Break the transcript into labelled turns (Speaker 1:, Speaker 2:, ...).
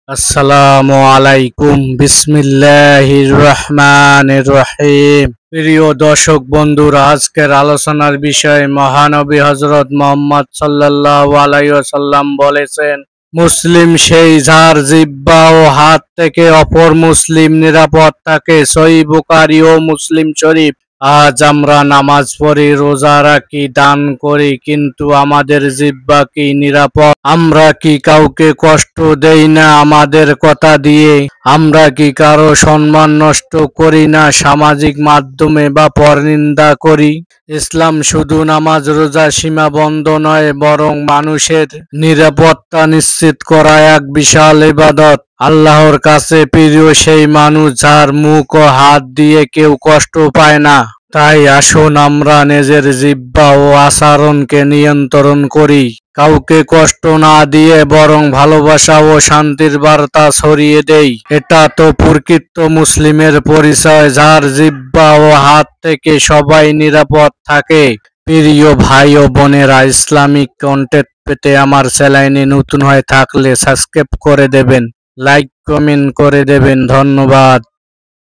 Speaker 1: আসসালামু আলাইকুম বিসমিল্লাহির রহমানির রহিম। প্রিয় দর্শক বন্ধুরা, আজকের আলোচনার বিষয় মহানবী হযরত মুহাম্মদ সাল্লাল্লাহু আলাইহি ওয়াসাল্লাম বলেছেন, মুসলিম সেই যার জিহ্বা ও হাত থেকে অপর মুসলিম নিরাপদ থাকে। সহিহ বুখারী ও মুসলিম শরীফ। আজ আমরা নামাজ পড়ি, রোজা রাখি, দান করি, কিন্তু আমাদের জিহ্বা কি নিরাপদ? আমরা কি কাউকে কষ্ট দেই না আমাদের কথা দিয়ে? আমরা কি কারো সম্মান নষ্ট করি না সামাজিক মাধ্যমে বা পরনিন্দা করি? ইসলাম শুধু নামাজ রোজা সীমাবদ্ধ নয়, বরং মানুষের নিরাপত্তা নিশ্চিত করা এক বিশাল ইবাদত। আল্লাহর কাছে প্রিয় সেই মানুষ যার মুখ ও হাত দিয়ে কেউ কষ্ট পায় না। তাই আসুন আমরা নিজের জিহ্বা ও আচরণকে নিয়ন্ত্রণ করি, কাউকে কষ্ট না দিয়ে বরং ভালোবাসা ও শান্তির বার্তা ছড়িয়ে দেই। এটা তো প্রকৃত মুসলিমের পরিচয়, যার জিহ্বা ও হাত থেকে সবাই নিরাপদ থাকে। প্রিয় ভাই ও বোনেরা, ইসলামিক কন্টেন্ট পেতে আমার চ্যানেলে নতুন হয়ে থাকলে সাবস্ক্রাইব করে দেবেন, লাইক কমেন্ট করে দেবেন। ধন্যবাদ।